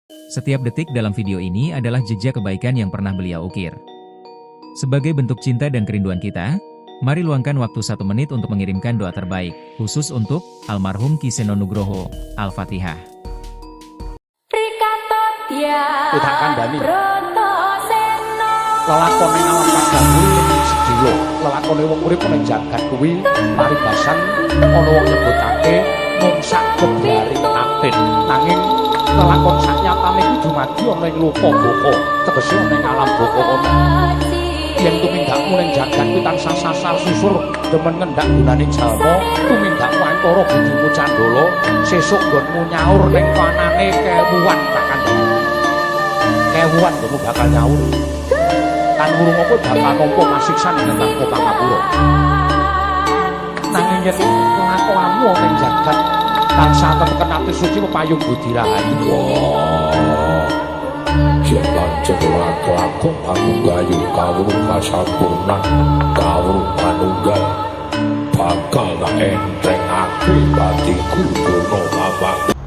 Setiap detik dalam video ini adalah jejak kebaikan yang pernah beliau ukir. Sebagai bentuk cinta dan kerinduan kita, mari luangkan waktu 1 menit untuk mengirimkan doa terbaik, khusus untuk almarhum Ki Seno Nugroho. Al-Fatihah. Tak kandhani lelakon ning alam kadang kuwi sedilo lelakone wong urip ning jagat kuwi paribasan ana wong nyebutake mung sak geblaring atin nanging lelakon sak nyatane kuwi dumadi ana ing loka boko tegese ana ing alam boko kono yen tumindakmu ning jagat kuwi tansah sasar susur demen ngendak gunaning jalma tumindakmu antara budimu candala sesuk nggonmu nyaur ning panane kewuan tak kandhani kewuan kamu bakal nyaur kan wurung apa bakal nampa masiksan ing nang pangapura nanging yen kelakuanmu ning jagat tansah tetep ati suci payung budi rahayu yen pancen lakon panunggayu kawruh kasampurnan kawruh panunggal bakal entengake batiku dono bapak.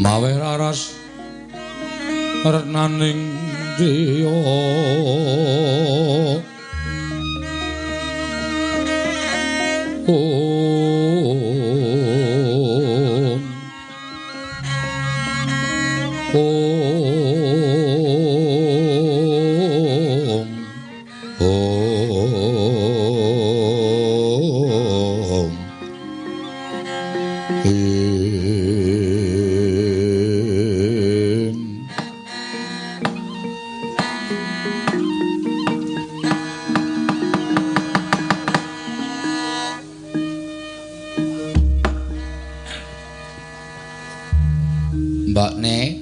Mawe raras retnaning driya Mbak Ne,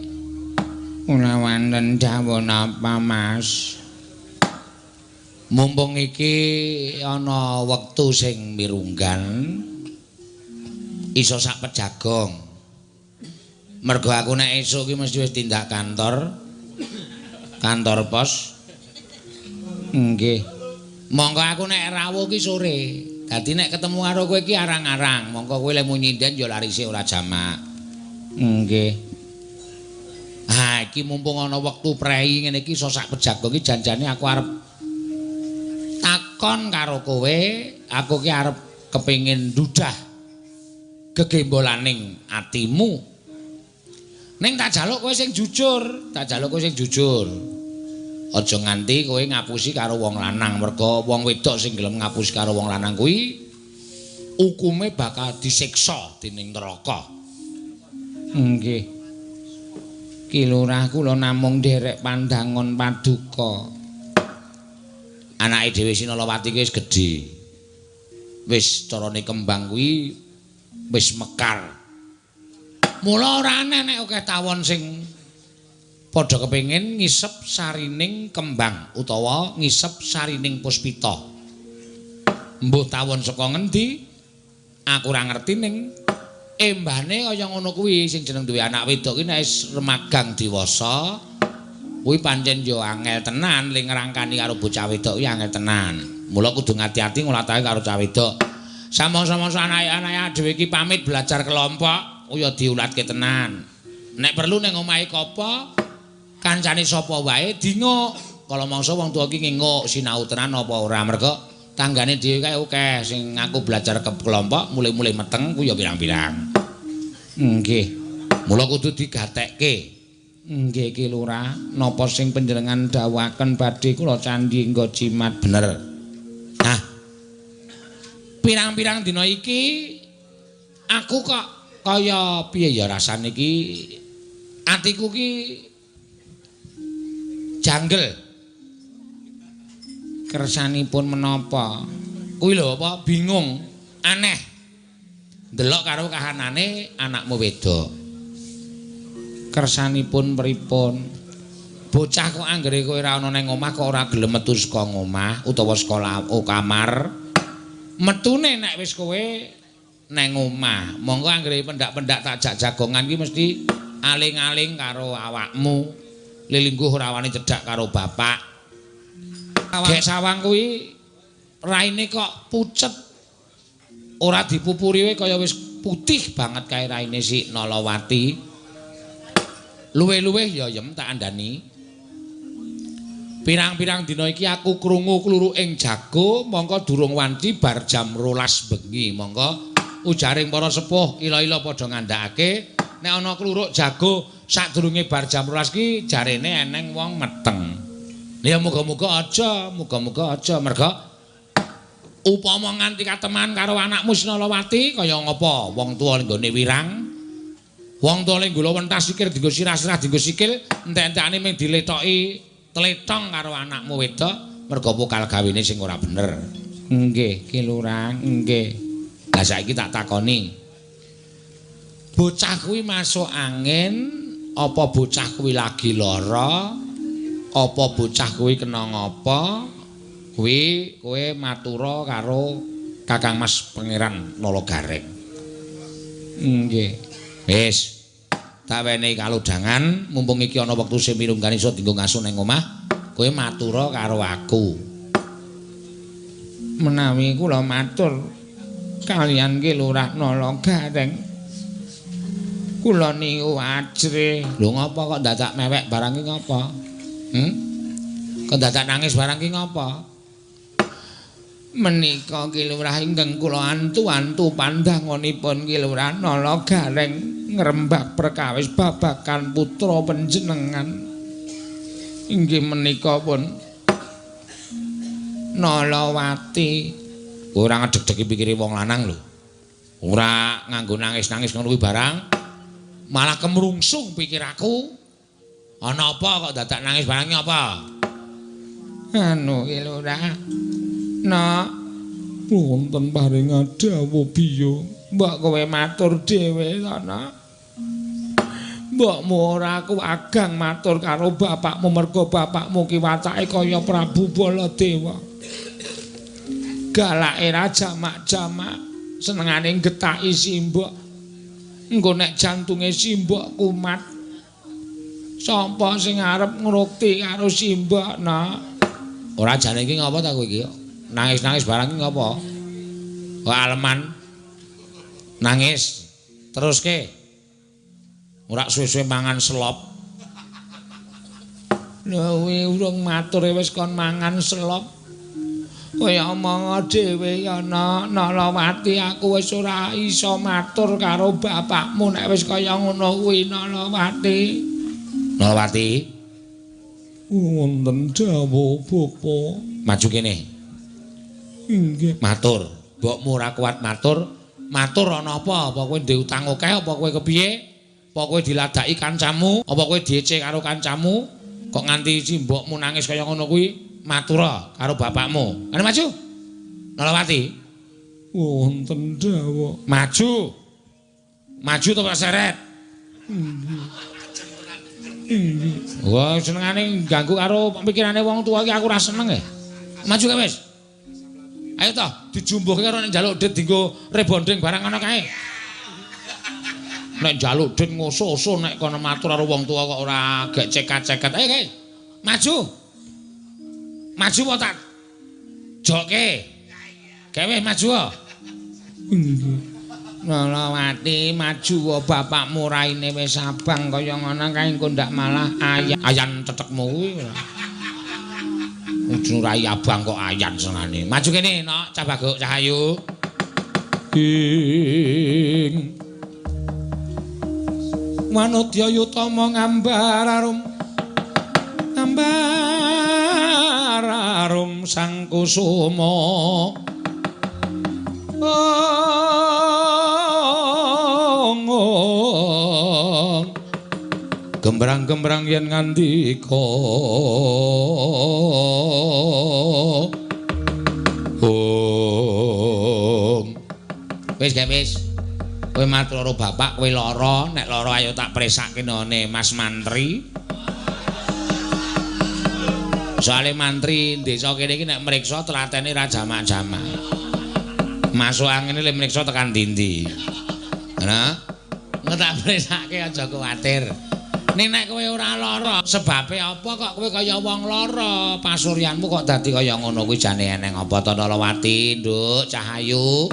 ora wonten dawuh napa Mas? Mumpung iki ana wektu sing mirunggan, iso sak pejagong. Mergo aku nek esuk iki mesti wis tindak kantor pos. Nggih. Monggo aku nek rawuh ki sore. Dadi nek ketemu karo kowe iki arang-arang, monggo kowe lemu nyinden ya larise ora jamak. Nggih. Ha iki mumpung ana wektu prei ngene iki iso sak pejagong iki janjane aku arep takon karo kowe, aku ki arep kepengin ndudah gegembolaning atimu. Ning tak jaluk kowe sing jujur, Aja nganti kowe ngapusi karo wong lanang, merga wong wedok sing gelem ngapusi karo wong lanang kuwi ukume bakal disiksa dening neraka. Nggih. Ki Lurah kula namung nderek pandangon paduka. Anake dhewe Sinalawati ki wis gedhe. Wis carane kembang kuwi wis mekar. Mula ora aneh nek akeh tawon sing padha kepengin ngisep sarining kembang utawa ngisep sarining puspita. Mbuh tawon saka ngendi? Aku ora ngerti ning embane kaya ngono kuwi sing jeneng duwe anak wedok ki nek wis remagang dewasa kuwi pancen yo angel tenan ling ngrangkani karo bocah wedok ki angel tenan. Mula kudu ngati-ati ngulatake karo cah wedok. Sama-sama anak-anak dhewe iki pamit belajar kelompok ya diulatke tenan. Nek perlu ning omahe kopo kancane sapa wae dinguk. Kala mangsa wong tuwa ki nginguk sinau tenan apa ora mergo tanggane dhewe kae akeh sing aku belajar ke kelompok mulai-mulai meteng ku ya pirang-pirang. Nggih. Mula kudu digatekke. Nggih Ki Lurah, napa sing panjenengan dawuhaken badhe kula candhi nggo jimat bener. Nah. Pirang-pirang dina iki aku kok kaya piye ya rasane iki atiku ki janggel. Kersanipun menapa? Kuwi lho apa bingung, aneh. Delok karo kahanane anakmu wedok. Kersanipun pripun? Bocah kok anggere kowe ora ana ning omah kok ora gelem metu saka omah utawa sekolah kamar. Metune nek wis kowe neng omah. Monggo anggere pendak-pendak tak jak jagongan ki mesti aling-aling karo awakmu. Lilingguh ora wani cedhak karo bapak. Gek sawang kuwi raine kok pucet ora dipupuri wae kaya wis putih banget kae raine si Nalawati. Luwe-luwe ya yem tak andani. Pirang-pirang dina iki aku krungu kluru ing jago mongko durung wanci bar jam 12 bengi. Mongko ujaring para sepuh ila-ila padha ngandhakake nek ana kluruk jago sadurunge bar jam 12 ki jarene eneng wong meteng. Ya muga-muga aja merga upama nganti kateman karo anakmu Sinalawati kaya ngapa wong tuwa nggone wirang. Wong tuwa ning gula wentas sikil dienggo sirah-sirah dienggo sikil entek-entekane mung diletoki tletong karo anakmu wedok merga pokal gawene sing ora bener. Nggih, Ki Lurah, nggih. Lah saiki tak takoni. Bocah kuwi masuk angin apa bocah kuwi lagi lara? Apa bocah kuwi kena ngapa? Kuwi kowe matura karo Kakang Mas Pangeran Nalagareng. Nggih. Wis. Tak wenehi kalodhangan mumpung iki ana wektu sing mirunggani iso dienggo ngaso ning omah, kowe matura karo aku. Menawi kula matur kaliyan Ki Lurah Nalagareng. Kula niku ajre. Lho ngapa kok dadak mewek barang iki ngapa? Kok dadak nangis barang iki ngapa? Menika Ki Lurah ingkang kula antu-antu pandangonipun Ki Lurah Nalagareng ngrembak perkawis babakan putra panjenengan. Inggih menika pun Nalawati. Ora ngedeg-degi pikire wong lanang lho. Ora nganggo nangis-nangis ngono kuwi barang. Malah kemrungsung pikir aku. Ana apa kok dadak nangis barang iki apa? Anu Ki Lurah. Nak wonten paring dawuh biyo. Mbok kowe matur dhewe to, Nak. Mbokmu ora aku agang matur karo bapakmu merga bapakmu ki wacake kaya Prabu Baladewa. Galake ra jamak-jamak, senengane getaki simbok. Engko nek jantunge simbok kumat. Sapa sing arep ngrukti karo simbok, Nak? Ora jane iki ngapa ta kowe iki? Nangis-nangis barang iki ngapa? Kok aleman? Nangis. Teruske. Ora suwe-suwe mangan selop. Lha kuwi urung matur wis kon mangan selop. Kaya omong dhewe ya Nalawati aku wis ora iso matur karo bapakmu nek wis kaya ngono kuwi Nalawati. Nalawati. Wonten dawuh bapa. Maju kene. Nggih. Matur. Mbokmu ora kuat matur. Matur ana apa? Apa kowe ndek utang akeh apa kowe kepiye? Apa kowe diladaki kancamu? Apa kowe diece karo kancamu? Kok nganti simbokmu nangis kaya ngono kuwi? Matura karo bapakmu. Ana maju. Nalawati. Wonten dawuh. Maju. Maju to Pak Seret. Wah, senengane ganggu karo pikirane wong tuwa iki aku ora seneng e. Maju kae wis. Ayo toh dijumbuhke karo nek njaluk dit dienggo rebonding barang ana kae. Nek njaluk dit ngoso-oso nek kono matur karo wong tuwa kok ora gek cekat-cekat. Ayo kae. Maju. Maju apa tak jokke? Gawe maju. Nalawati maju bapakmu raine wis abang kaya ngono kae engko ndak malah ayan cetekmu kuwi. Ujung rai abang kok ayan senane. Maju kene nok Cabaguk Cahayu. Ing Manudya Yutama ngambar arum sang kusuma. Gembrang-gembrang yen ngandika wis gak wis kowe matur karo bapak kowe lara nek lara ayo tak presake none Mas Mantri. Soale mantri desa kene iki nek mriksa tlatene ra jamak-jamak. Masuk angin le mriksa tekan ndi-ndi. Nah, ngetak presake aja kuwatir. Nek kowe ora lara, sebabe apa kok kowe kaya wong lara? Pasuryanmu kok dadi kaya ngono kuwi jane eneng apa to Nalawati, Nduk Cahayu?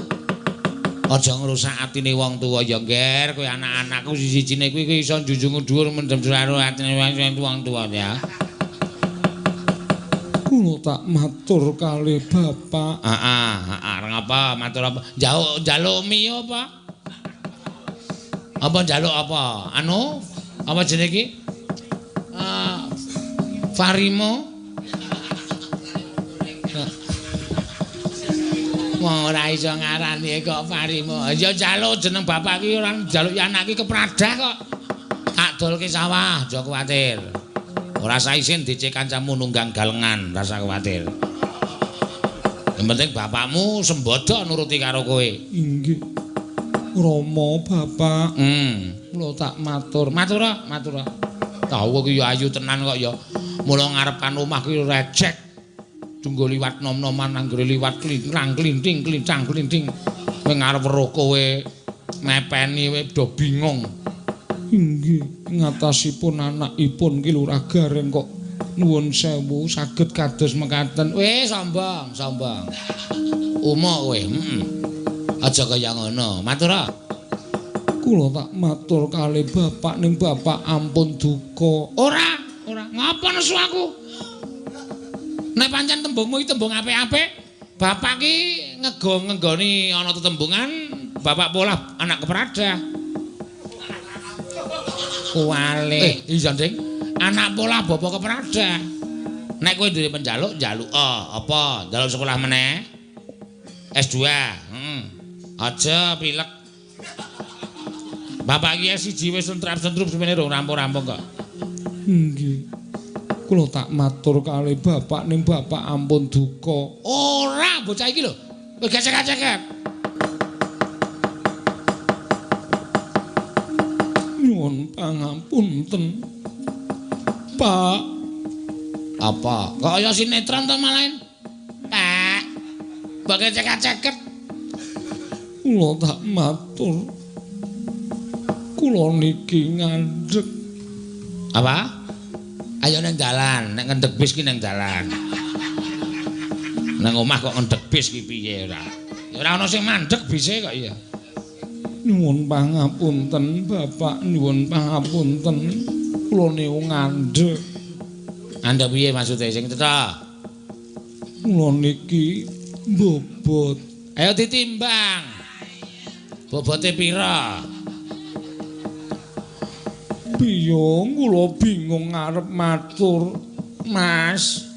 Aja ngrusak atine wong tuwa ya, Nger. Kowe anak-anakku siji-sijine kuwi iso njunjung dhuwur mendem karo atine wong tuwa ya. Kula tak matur kalih Bapak. Heeh, ngapa? Matur apa? Njaluk mie apa? Apa njaluk apa? Anu, apa jenenge iki? Farimo. Wong ora iso ngarani kok Farimo. Ya njaluk jeneng bapak ki ora njaluk anak ki kepradah kok. Tak dolke sawah, aja kuwatir. Ora usah isin dicek kancamu nunggang galengan, ora usah kuwatir. Yang penting bapakmu sembodo nuruti karo kowe. Inggih. Rama Bapak. Kula tak matur. Matur. Tahu ki ya ayu tenan kok ya. Mula ngarepan omah ki recek. Tunggu liwat nom-noman anggere liwat klinting klincang klinting. Kowe ngarep weruh kowe mepeni kowe do bingung. Inggih, ngatasipun anakipun ki Lurah Gareng kok nuwun sewu saged kados mekaten. Sombong. Umuk kowe, Aja kaya ngono. Matur. Kula tak matur kalih Bapak ning Bapak ampun duka. Ora. Ngapa nesu aku? Nek pancen tembungmu iki tembung apik-apik, bapak ki ngenggoni ana tetembungan, bapak pola anak kepradah. Kuwale. Iya, Ding. Anak pola bapak kepradah. Nek kowe duwe penjaluk, njaluk apa? Njaluk sekolah meneh? S2. Aja pilek. Bapak ki S1 wis sentrap-sentrup semene rong rampung-rampung kok. Nggih. Kula tak matur kalih Bapak ning Bapak ampun duka. Ora, bocah iki lho. Kowe gecek-gecek. Nyuwun pangapunten. Pak. Apa? Kok kaya sinetron to malahan? Pak. Mbok gecek-geceket. Kula tak matur. Kula niki ngandhek. Apa? Ayo nang dalan, nek ngendeg bis ki nang dalan. Nang omah kok ngendeg bis ki piye ora? Ya ora ana sing mandeg bise kok ya. Nyuwun pangapunten, Bapak, nyuwun pangapunten. Kula niku ngandhek. Anda piye maksude sing cetha? Kula niki bobot. Ayo ditimbang. Bobote pira? Biyong kula bingung ngarep matur. Mas,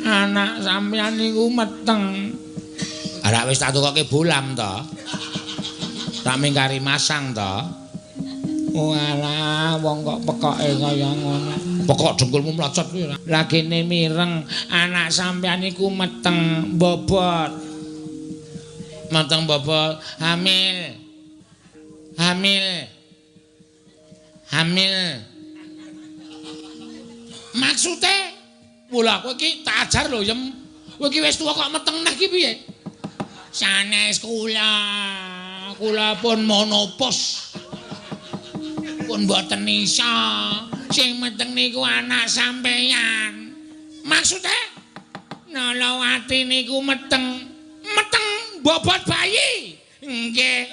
anak sampeyan niku meteng. Ara wis tak tukoke bolam to. Tak mingkari masang to. Walah, wong kok pekoke kaya ngono. Pokok dengkulmu mlocot kuwi ora. Lagine mireng, anak sampeyan niku meteng bobot. Mateng bobot hamil. Maksude mula kowe iki tak ajar lho Yem. Kowe iki wis tuwa kok meteng neh iki piye? Sanes kula pun monopos. Pun mboten iso. Sing meteng niku anak sampeyan. Maksude Nolawati niku meteng bobot bayi. Nggih.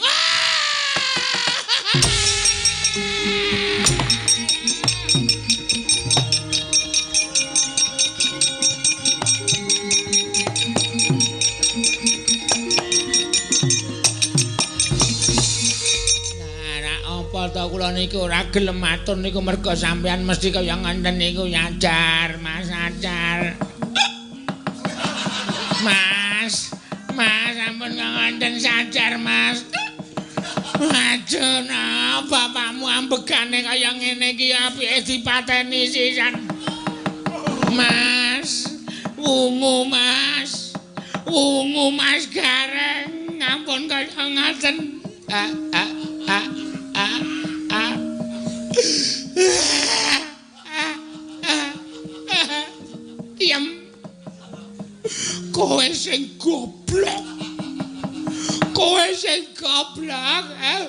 Ta kula niku ora gelem matur niku merga sampean mesti kaya ngenten niku nyajar, Mas ajar. Mas ampun ngenten sajar, Mas. Aja bapakmu ambegane kaya ngene iki apike dipateni sisan. Mas, ungu Mas Gareng, ampun kaya ngaten. Yem. Kowe sing goblok.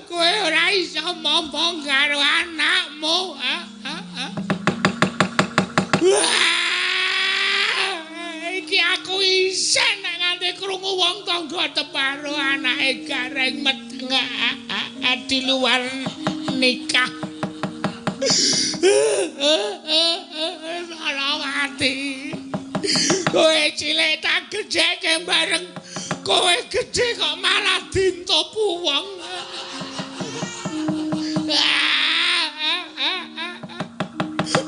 Kowe ora iso ngomong karo anakmu. Iki aku isen nek nganti krungu wong tangga teparo anake gareng meteng di luar nikah. Sarawati. Kowe cilik tak gedhe bareng. Kowe gedhe kok malah dintopu wong.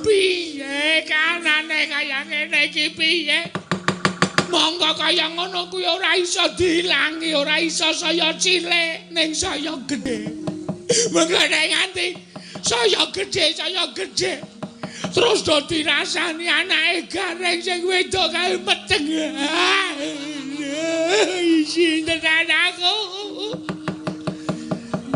Piye kanane kaya ngene iki piye? Monggo kaya ngono kuwi ora iso diilangi, ora iso saya cilik ning saya gedhe. Mengko nek nganti saya gedhe. Terus do dirasani anake gareng sing wedok kae meteng. Isin tenan aku.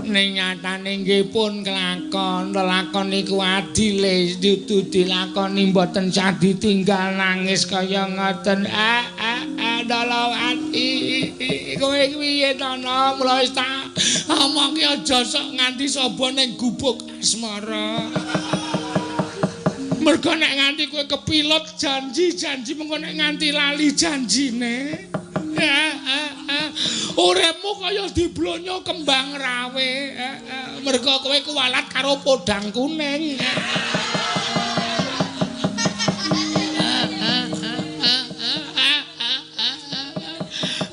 Ning nyatane nggih pun kelakon, lelakon niku adile dudu dilakoni mboten sah ditinggal nangis kaya ngoten. Dalawati kowe piye to no mula wis tak omongke aja sok nganti saba ning gubuk asmara. Mergo nek nganti kowe kepilut janji mengko nek nganti lali janjine. Uripmu kaya diblonyo kembang rawe. Mergo kowe kuwalat karo podang kuning.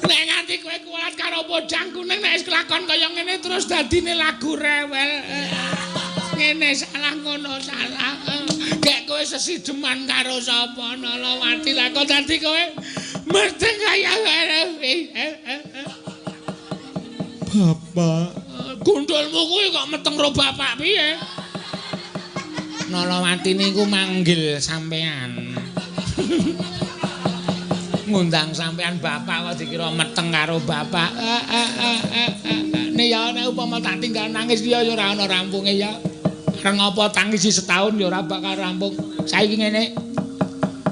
Nek nganti kowe kuwalat karo podang kuning nek wis kelakon kaya ngene terus dadine lagu rewel. Ngene salah ngono salah. Gek kowe sesideman karo sapa Nalawati lah kok dadi kowe mesti kaya ngene. Bapak, gundulmu kuwi kok meteng ro bapak piye? Nalawati niku manggil sampean. Ngundang sampean bapak kok dikira meteng karo bapak. Nek ya nek upama tak tinggal nangis ya ora ana rampunge ya. Areng apa tangisi setahun ya ora bakal rampung. Saiki ngene.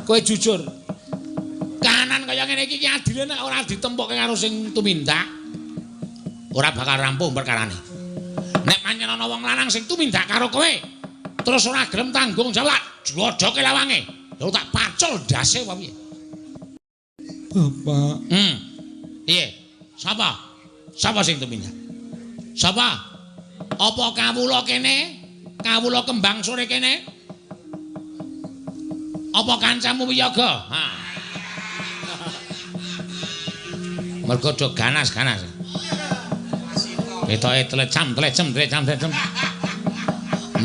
Kowe jujur. Kahanan kaya ngene iki adile nek ora ditempokke karo sing tumindak ora bakal rampung perkarane. Nek pancen ana wong lanang sing tumindak karo kowe terus ora gelem tanggung jawab, jodoke lawange. Lho tak pacul ndase wae piye? Bapak. Piye? Sapa? Sapa sing tumindak? Sapa? Apa kawula kene? Kawula kembang sore kene? Apa kancamu wiyaga? Ha. Mergo do ganas-ganas. Ketoke tlecam.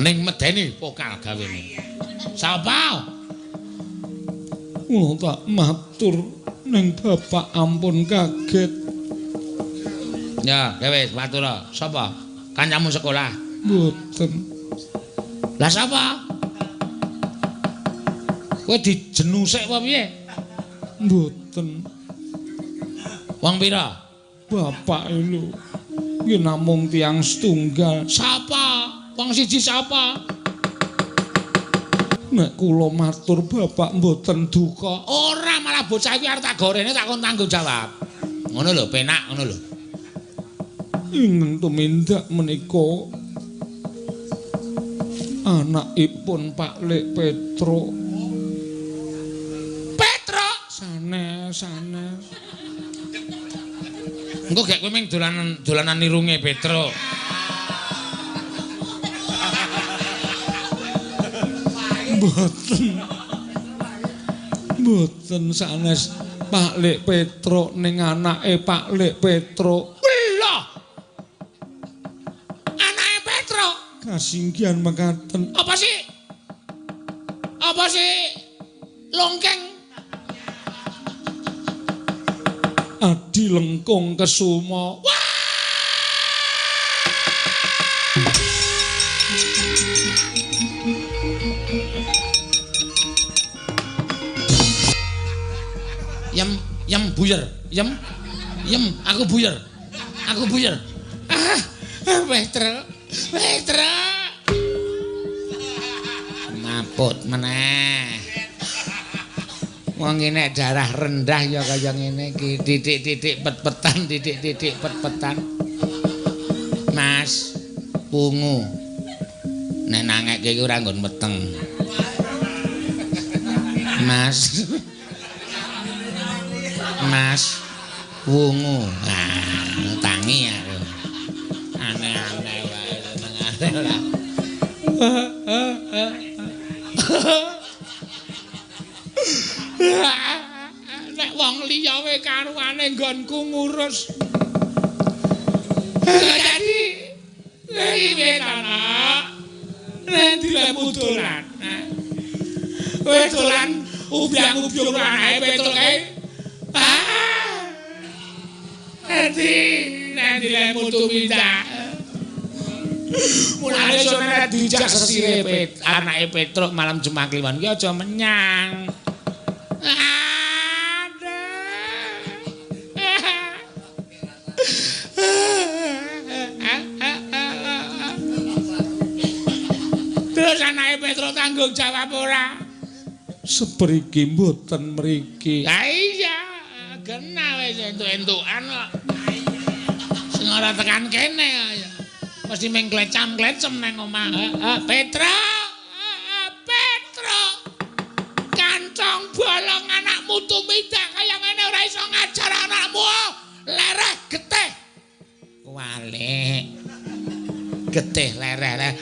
Ning medeni pokal gawene. Sapa? Kula tak matur ning bapak ampun kaget. Ya, wis matur. Sapa? Kancamu sekolah? Mboten. Lah sapa? Kowe dijenusik apa piye? Mboten. Wong pira? Bapak lho. Nggih namung tiyang setunggal. Sapa? Wong siji sapa? Nek kula matur bapak mboten duka. Ora malah bocah iki arep tak gorene tak kon tanggung jawab. Ngono lho, penak ngono lho. Ing tumindak menika anakipun Pak Lek Petro. Petro sanes. Engko gek kowe ming dolanan nirunge Petro. Mboten sanes Pak Lek Petro ning anake Pak Lek Petro. Lho. Anake Petro. Kasinggihan mekaten. Apa sih? Longkeng. Adi Lengkung Kesuma. Wah! Yem buyer. Yem aku buyer. Petro. Maput meneh. Wong nek darah rendah ya kaya ngene iki, titik-titik pet-petan. Mas, pungu. Nek nangekke iki ora nggon meteng. Mas, wungu. Tangi ya. Nek wong liya wae karuane nggonku ngurus. Jadi iki ana. Nek dilemu dolan. Kowe dolan ubyang-ubyung anake petruk kae. Nek dilemu tumindak. Mulane sore dijak sesire anake Petruk malam Jumat Kliwon ki aja menyang. Terus anake Petruk tanggung jawab ora? Sepriki mboten mriki. Ha iya, kena wis entuk-entukan kok. Sing ora tekan kene ya. Mesti mengklecam-klecem nang omah. Petruk! Petruk! Kancong bolong anakmu tumindak kaya ngene ora iso ngajar anakmu. Lereh getih. Walik. Getih lereh.